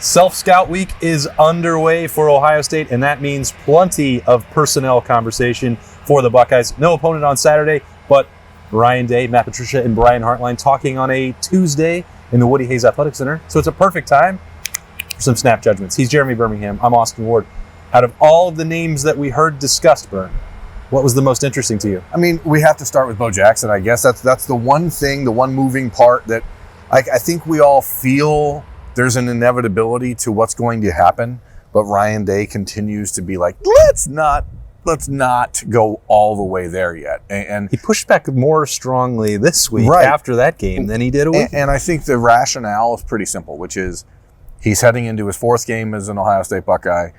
Self-Scout Week is underway for Ohio State, and that means plenty of personnel conversation for the Buckeyes. No opponent on Saturday, but Ryan Day, Matt Patricia, and Brian Hartline talking on a Tuesday in the Woody Hayes Athletic Center. So it's a perfect time for some snap judgments. He's Jeremy Birmingham. I'm Austin Ward. Out of all of the names that we heard discussed, Burn, what was the most interesting to you? I mean, we have to start with Bo Jackson, I guess. That's the one thing, the one moving part that I think we all feel there's an inevitability to what's going to happen, but Ryan Day continues to be like, let's not go all the way there yet. And he pushed back more strongly this week after that game than he did a week ago. And I think the rationale is pretty simple, which is he's heading into his fourth game as an Ohio State Buckeye.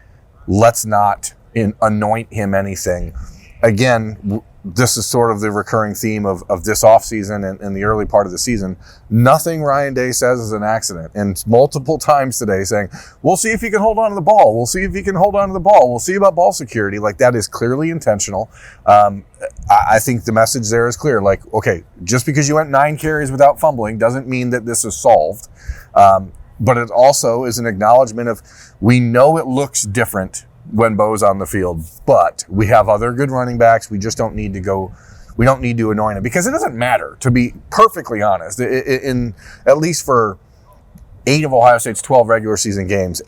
Let's not anoint him anything. Again, this is sort of the recurring theme of this offseason and the early part of the season. Nothing Ryan Day says is an accident. And multiple times today saying, we'll see if he can hold on to the ball. We'll see if he can hold on to the ball. We'll see about ball security. Like, that is clearly intentional. I think the message there is clear. Like, okay, just because you went 9 carries without fumbling doesn't mean that this is solved. But it also is an acknowledgement of, we know it looks different when Bo's on the field, but we have other good running backs. We just don't need to anoint him, because it doesn't matter, to be perfectly honest. In at least for 8 of Ohio State's 12 regular season games,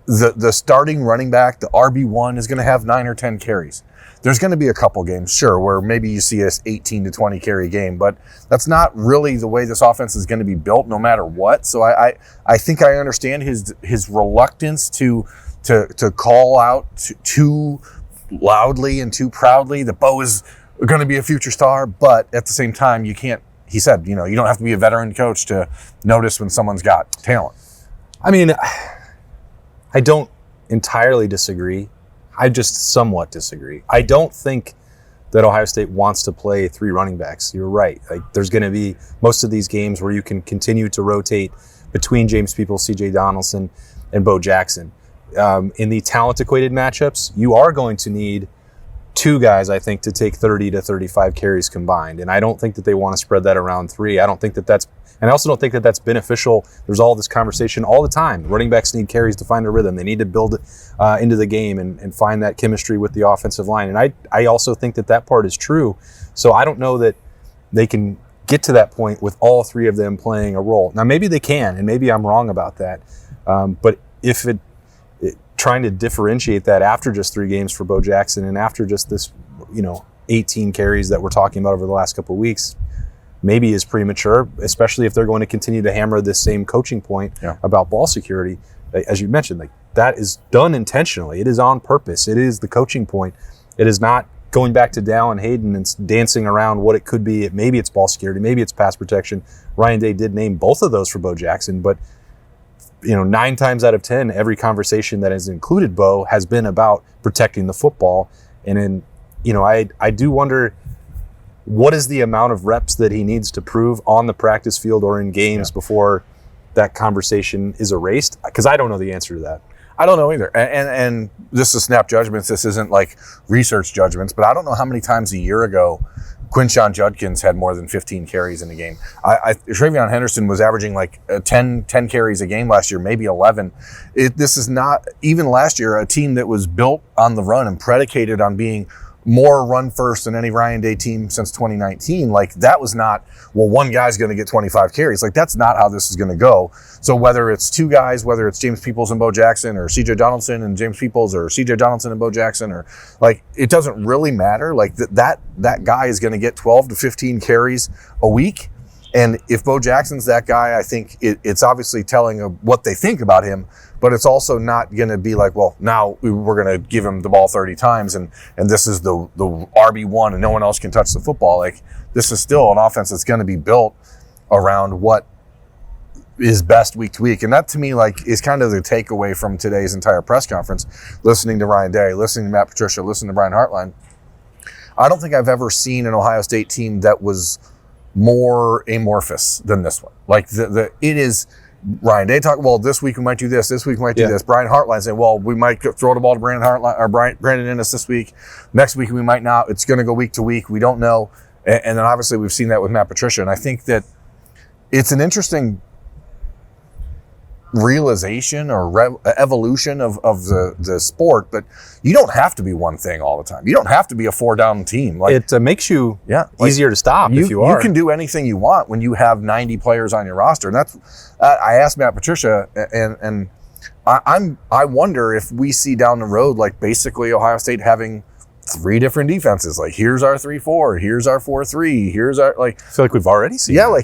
the starting running back, the RB1, is going to have 9 or 10 carries. There's going to be a couple games, sure, where maybe you see this 18 to 20 carry game, but that's not really the way this offense is going to be built no matter what. So I think I understand his reluctance to call out too loudly and too proudly that Bo is going to be a future star, but at the same time, you can't, he said, you don't have to be a veteran coach to notice when someone's got talent. I mean, I don't entirely disagree. I just somewhat disagree. I don't think that Ohio State wants to play 3 running backs. You're right. Like, there's going to be most of these games where you can continue to rotate between James Peoples, C.J. Donaldson, and Bo Jackson. In the talent equated matchups, you are going to need 2 guys, I think, to take 30 to 35 carries combined. And I don't think that they want to spread that around 3. I don't think that and I also don't think that that's beneficial. There's all this conversation all the time. Running backs need carries to find a rhythm. They need to build into the game and find that chemistry with the offensive line. And I also think that part is true. So I don't know that they can get to that point with all 3 of them playing a role. Now, maybe they can, and maybe I'm wrong about that. But if trying to differentiate that after just 3 games for Bo Jackson and after just this, 18 carries that we're talking about over the last couple of weeks, maybe is premature, especially if they're going to continue to hammer this same coaching point about ball security. As you mentioned, like, that is done intentionally. It is on purpose. It is the coaching point. It is not going back to Dow and Hayden and dancing around what it could be. Maybe it's ball security. Maybe it's pass protection. Ryan Day did name both of those for Bo Jackson, but 9 times out of 10, every conversation that has included Bo has been about protecting the football. And I do wonder, what is the amount of reps that he needs to prove on the practice field or in games before that conversation is erased? Because I don't know the answer to that. I don't know either. And this is snap judgments. This isn't like research judgments, but I don't know how many times a year ago Quinshon Judkins had more than 15 carries in a game. Travion Henderson was averaging like 10 carries a game last year, maybe 11. This is not, even last year, a team that was built on the run and predicated on being more run first than any Ryan Day team since 2019. Like, that was not, well, one guy's going to get 25 carries. Like, that's not how this is going to go. So whether it's 2 guys, whether it's James Peoples and Bo Jackson, or C.J. Donaldson and James Peoples, or C.J. Donaldson and Bo Jackson, or like, it doesn't really matter. Like, that guy is going to get 12 to 15 carries a week. And if Bo Jackson's that guy, I think it's obviously telling of what they think about him, but it's also not going to be like, well, now we're going to give him the ball 30 times and this is the RB1 and no one else can touch the football. Like, this is still an offense that's going to be built around what is best week to week. And that, to me, like, is kind of the takeaway from today's entire press conference, listening to Ryan Day, listening to Matt Patricia, listening to Brian Hartline. I don't think I've ever seen an Ohio State team that was more amorphous than this one. Like, it is Ryan Day talk, well, this week we might do this week we might do this. Brian Hartline saying, well, we might throw the ball to Brandon Hartline or Brandon Innes this week. Next week we might not. It's going to go week to week. We don't know. And then obviously we've seen that with Matt Patricia. And I think that it's an interesting realization or evolution of the sport, but you don't have to be one thing all the time. You don't have to be a 4-down team. Like, it makes you easier to stop if you are. You can do anything you want when you have 90 players on your roster. And that's I asked Matt Patricia, and I wonder if we see down the road, like basically Ohio State having 3 different defenses. Like, here's our 3-4, here's our 4-3, here's our, like. I feel like we've already seen. Yeah,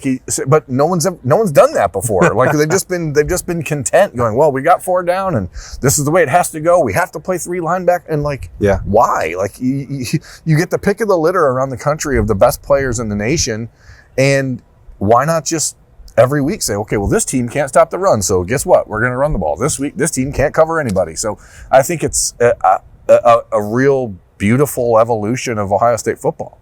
but no one's done that before. Like, they've just been content going, well, we got 4 down, and this is the way it has to go. We have to play 3 linebacker, and like, why? Like, you get the pick of the litter around the country of the best players in the nation, and why not just every week say, okay, well, this team can't stop the run, so guess what? We're going to run the ball this week. This team can't cover anybody. So I think it's a real beautiful evolution of Ohio State football.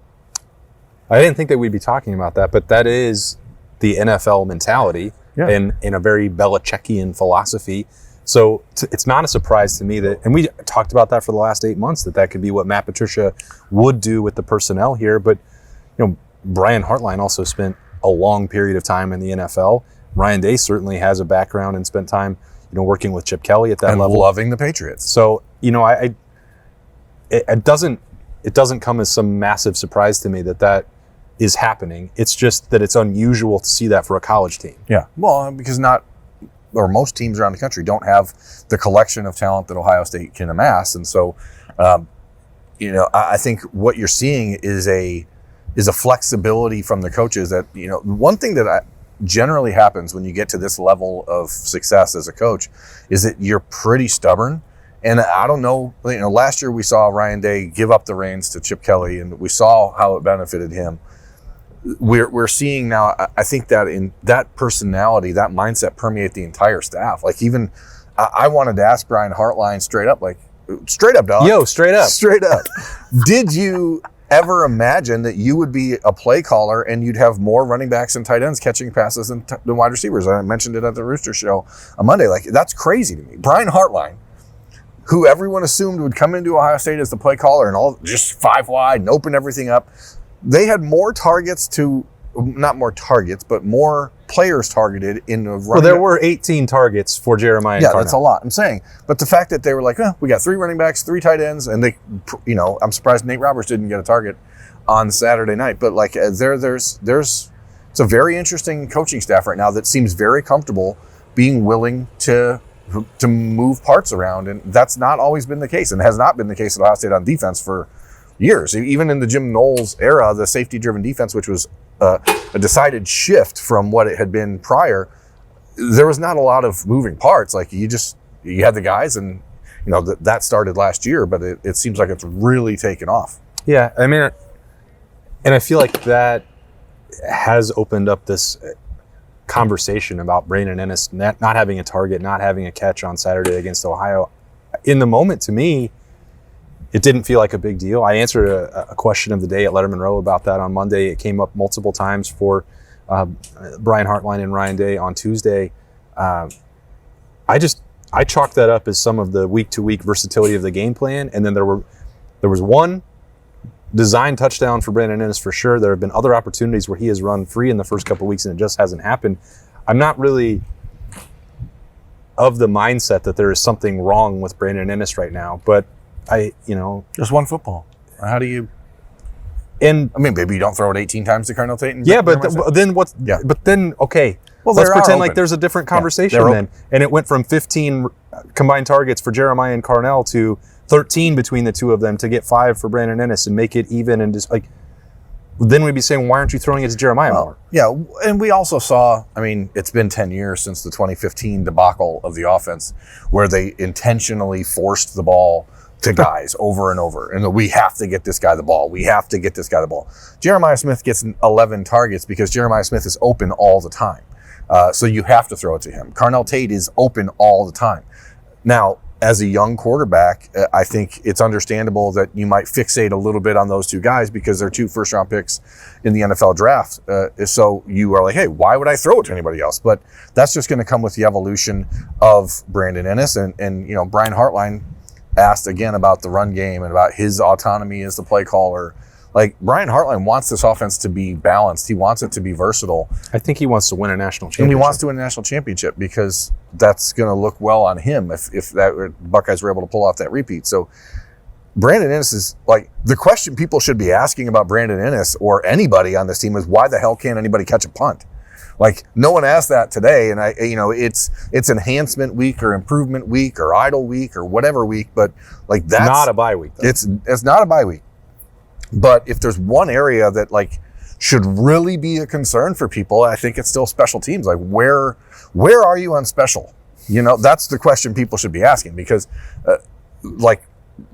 I didn't think that we'd be talking about that, but that is the NFL mentality and in a very Belichickian philosophy. So it's not a surprise to me that, and we talked about that for the last 8 months, that could be what Matt Patricia would do with the personnel here. But, Brian Hartline also spent a long period of time in the NFL. Ryan Day certainly has a background and spent time, working with Chip Kelly at that level. Loving the Patriots. So, it doesn't come as some massive surprise to me that is happening. It's just that it's unusual to see that for a college team. Yeah. Well, because most teams around the country don't have the collection of talent that Ohio State can amass. And so, I think what you're seeing is a flexibility from the coaches that, one thing that generally happens when you get to this level of success as a coach is that you're pretty stubborn. And I don't know, last year we saw Ryan Day give up the reins to Chip Kelly, and we saw how it benefited him. We're seeing now, I think that in that personality, that mindset permeate the entire staff. Like, even I wanted to ask Brian Hartline straight up, dog. Yo, straight up. Did you ever imagine that you would be a play caller and you'd have more running backs and tight ends catching passes than wide receivers? I mentioned it at the Rooster Show on Monday. Like, that's crazy to me. Brian Hartline, who everyone assumed would come into Ohio State as the play caller and all just 5 wide and open everything up. They had more players targeted in the running. Well, there were 18 targets for Jeremiah and Carnell. That's a lot. I'm saying. But the fact that they were like, we got 3 running backs, 3 tight ends, and they, I'm surprised Nate Roberts didn't get a target on Saturday night. But like, it's a very interesting coaching staff right now that seems very comfortable being willing to move parts around, and that's not always been the case, and has not been the case at Ohio State on defense for years. Even in the Jim Knowles era, the safety-driven defense, which was a decided shift from what it had been prior, there was not a lot of moving parts. Like, you had the guys, and that started last year, but it seems like it's really taken off. Yeah, I mean, and I feel like that has opened up this conversation about Brandon Ennis not having a target, not having a catch on Saturday against Ohio. In the moment, to me, it didn't feel like a big deal. I answered a question of the day at Letterman Row about that on Monday. It came up multiple times for Brian Hartline and Ryan Day on Tuesday. I chalked that up as some of the week-to-week versatility of the game plan, and then there was one design touchdown for Brandon Ennis for sure. There have been other opportunities where he has run free in the first couple of weeks, and it just hasn't happened. I'm not really of the mindset that there is something wrong with Brandon Ennis right now, but just one football. How do you? And I mean, maybe you don't throw it 18 times to Carnell Tate. Yeah, but then what's? Yeah, but then okay. Well, let's pretend like there's a different conversation then, and it went from 15 combined targets for Jeremiah and Carnell to 13 between the two of them to get 5 for Brandon Ennis and make it even, and just like, then we'd be saying, why aren't you throwing it to Jeremiah more? Yeah, and we also saw, I mean, it's been 10 years since the 2015 debacle of the offense where they intentionally forced the ball to guys over and over. And we have to get this guy the ball. We have to get this guy the ball. Jeremiah Smith gets 11 targets because Jeremiah Smith is open all the time. So you have to throw it to him. Carnell Tate is open all the time. Now, as a young quarterback, I think it's understandable that you might fixate a little bit on those two guys because they're 2 first-round picks in the NFL draft. So you are like, hey, why would I throw it to anybody else? But that's just going to come with the evolution of Brandon Ennis. And Brian Hartline asked again about the run game and about his autonomy as the play caller. Like, Brian Hartline wants this offense to be balanced. He wants it to be versatile. I think he wants to win a national championship. And he wants to win a national championship because that's going to look well on him if that Buckeyes were able to pull off that repeat. So Brandon Inniss is like, the question people should be asking about Brandon Inniss or anybody on this team is, why the hell can't anybody catch a punt? Like, no one asked that today, and it's enhancement week or improvement week or idle week or whatever week, but like, that's not a bye week, though. It's not a bye week. But if there's one area that like should really be a concern for people, I think it's still special teams. Like, where are you on special? That's the question people should be asking, because like,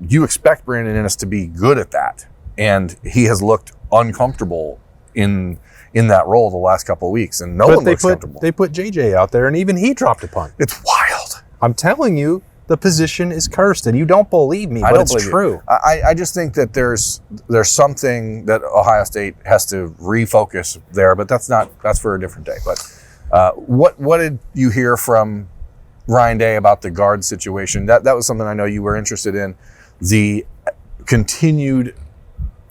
you expect Brandon Inniss to be good at that, and he has looked uncomfortable in that role the last couple of weeks, and one looks comfortable. They put JJ out there, and even he dropped a punt. It's wild. I'm telling you, the position is cursed, and you don't believe me, but it's true. I just think that there's something that Ohio State has to refocus there, but that's for a different day. But what did you hear from Ryan Day about the guard situation? That was something I know you were interested in, the continued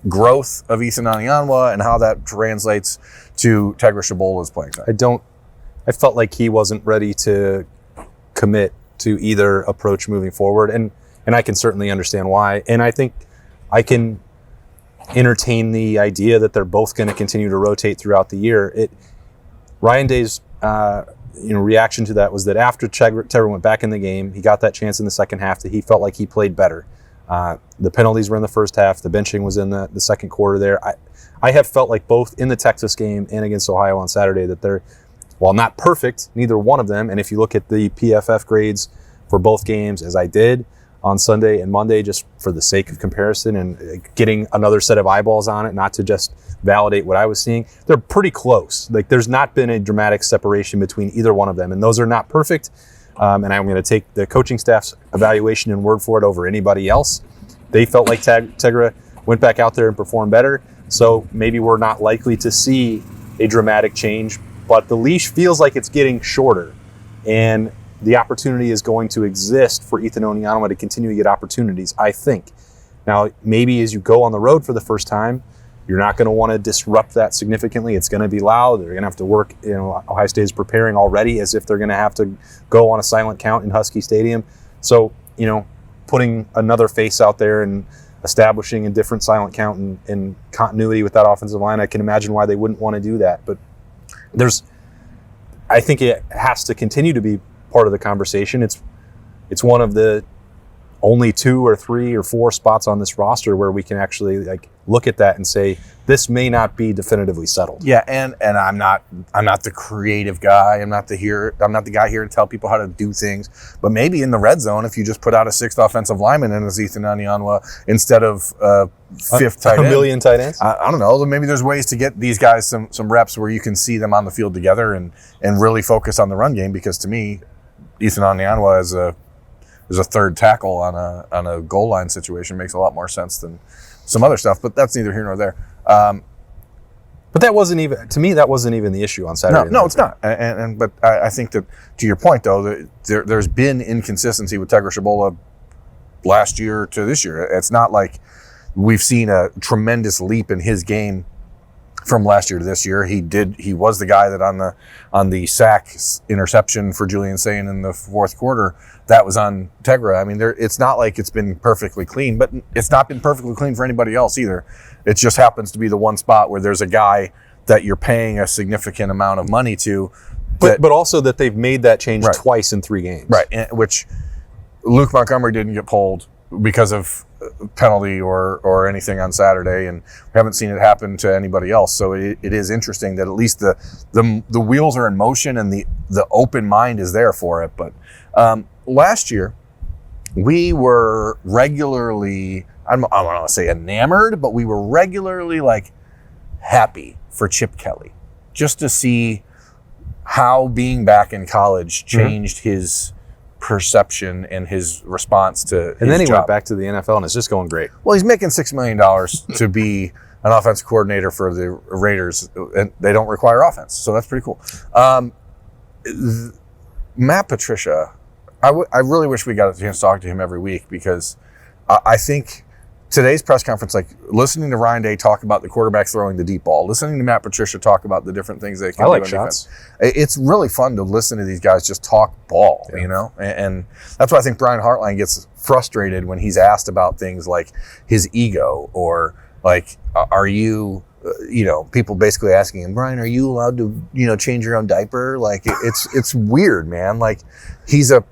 growth of Ethan Anianwa and how that translates to Tegra Shabola's playing time. I felt like he wasn't ready to commit to either approach moving forward, and I can certainly understand why. And I think I can entertain the idea that they're both going to continue to rotate throughout the year. Ryan Day's reaction to that was that after Tegra went back in the game, he got that chance in the second half that he felt like he played better. The penalties were in the first half. The benching was in the second quarter there. I have felt like both in the Texas game and against Ohio on Saturday that they're, while not perfect, neither one of them. And if you look at the PFF grades for both games, as I did on Sunday and Monday, just for the sake of comparison and getting another set of eyeballs on it, not to just validate what I was seeing, they're pretty close. Like, there's not been a dramatic separation between either one of them. And those are not perfect. And I'm going to take the coaching staff's evaluation and word for it over anybody else. They felt like Tegra went back out there and performed better. So maybe we're not likely to see a dramatic change, but the leash feels like it's getting shorter, and the opportunity is going to exist for Ethan Oniyanwa to continue to get opportunities, I think. Now, maybe as you go on the road for the first time, you're not going to want to disrupt that significantly. It's going to be loud. They're going to have to work. Ohio State is preparing already as if they're going to have to go on a silent count in Husky Stadium. So, putting another face out there and establishing a different silent count and continuity with that offensive line, I can imagine why they wouldn't want to do that. But I think it has to continue to be part of the conversation. It's one of the only 2 or 3 or 4 spots on this roster where we can actually look at that and say, this may not be definitively settled. Yeah, and I'm not the creative guy. I'm not the guy here to tell people how to do things. But maybe in the red zone, if you just put out a 6th offensive lineman and as Ethan Anianwa instead of 5th tight end. A million tight ends? I don't know. Maybe there's ways to get these guys some reps where you can see them on the field together and really focus on the run game, because to me, Ethan Anianwa is a 3rd tackle on a goal line situation makes a lot more sense than some other stuff, but that's neither here nor there. But that wasn't even, to me, that wasn't even the issue on Saturday. No, it's not. But I think that, to your point though, that there's been inconsistency with Tegra Shabola last year to this year. It's not like we've seen a tremendous leap in his game from last year to this year. He was the guy that on the sack interception for Julian Sayin in the 4th quarter, that was on Tegra. I mean, it's not like it's been perfectly clean, but it's not been perfectly clean for anybody else either. It just happens to be the one spot where there's a guy that you're paying a significant amount of money to. But also that they've made that change twice in 3 games. Right, which Luke Montgomery didn't get pulled because of penalty or anything on Saturday, and we haven't seen it happen to anybody else. So it is interesting that at least the wheels are in motion and the open mind is there for it. But last year, we were regularly, I don't want to say enamored, but we were regularly happy for Chip Kelly, just to see how being back in college changed his perception and his response to his And then he job. went back to the NFL, and it's just going great. Well, he's making $6 million to be an offensive coordinator for the Raiders, and they don't require offense, so that's pretty cool. Matt Patricia, I really wish we got a chance to talk to him every week, because I think today's press conference, like listening to Ryan Day talk about the quarterback throwing the deep ball, listening to Matt Patricia talk about the different things they can do on shots. defense. It's really fun to listen to these guys just talk ball, you know? And that's why I think Brian Hartline gets frustrated when he's asked about things like his ego or like, are you, people basically asking him, Brian, are you allowed to, change your own diaper? Like it's weird, man. Like he's a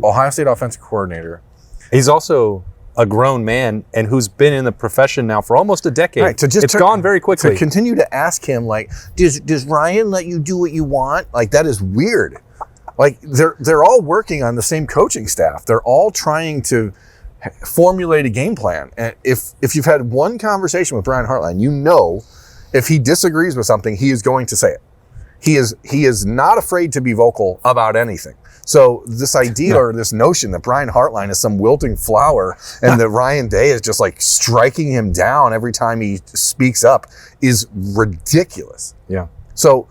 Ohio State offensive coordinator. He's also a grown man and who's been in the profession now for almost a decade. Right, it's gone very quickly. To continue to ask him, like, does Ryan let you do what you want? Like, that is weird. Like, they're all working on the same coaching staff. They're all trying to formulate a game plan. And if you've had one conversation with Brian Hartline, if he disagrees with something, he is going to say it. He is not afraid to be vocal about anything. So this idea or this notion that Brian Hartline is some wilting flower and that Ryan Day is just like striking him down every time he speaks up is ridiculous. Yeah. So,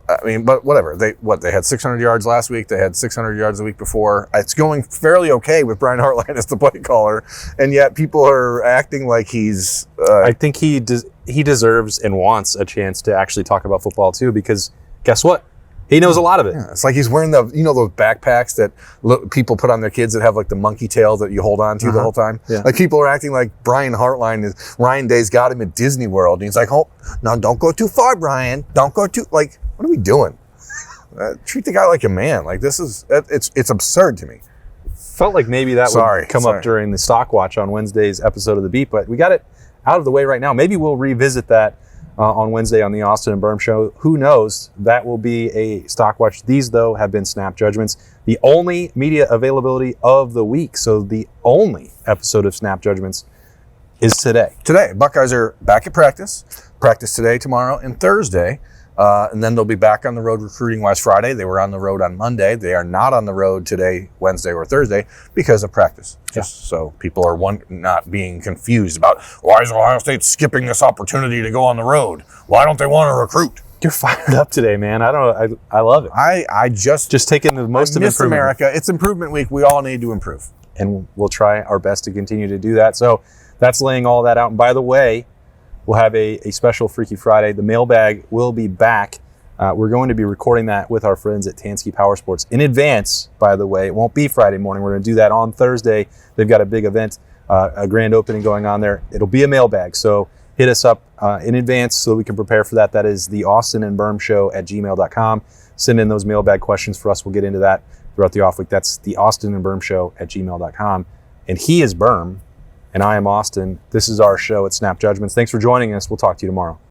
I mean, but whatever. They had 600 yards last week. They had 600 yards the week before. It's going fairly okay with Brian Hartline as the play caller, and yet people are acting like he's... I think he deserves and wants a chance to actually talk about football too, because guess what? He knows a lot of it. Yeah, it's like he's wearing those backpacks that people put on their kids that have like the monkey tail that you hold on to the whole time. Yeah. Like people are acting like Brian Hartline Ryan Day's got him at Disney World. And he's like, oh, no, don't go too far, Brian. Don't go too, like, what are we doing? Treat the guy like a man. Like it's absurd to me. Felt like maybe that would come up during the Stock Watch on Wednesday's episode of The Beat, but we got it out of the way right now. Maybe we'll revisit that on Wednesday on the Austin and Birm Show. Who knows? That will be a Stock Watch. These, though, have been Snap Judgments, the only media availability of the week. So the only episode of Snap Judgments is today. Today, Buckeyes are back at practice. Practice today, tomorrow, and Thursday. And then they'll be back on the road recruiting-wise Friday. They were on the road on Monday. They are not on the road today, Wednesday, or Thursday because of practice. Just so people are not being confused about, why is Ohio State skipping this opportunity to go on the road? Why don't they want to recruit? You're fired up today, man. I love it. I just taking the most of improvement. America. It's improvement week. We all need to improve. And we'll try our best to continue to do that. So that's laying all that out. And by the way, we'll have a special Freaky Friday. The mailbag will be back. We're going to be recording that with our friends at Tansky Power Sports in advance, by the way. It won't be Friday morning. We're going to do that on Thursday. They've got a big event, a grand opening going on there. It'll be a mailbag, so hit us up in advance so we can prepare for that. That is the Austin and Birm Show at gmail.com. Send in those mailbag questions for us. We'll get into that throughout the off week. That's the Austin and Birm Show at gmail.com. And he is Birm. And I am Austin. This is our show at Snap Judgments. Thanks for joining us. We'll talk to you tomorrow.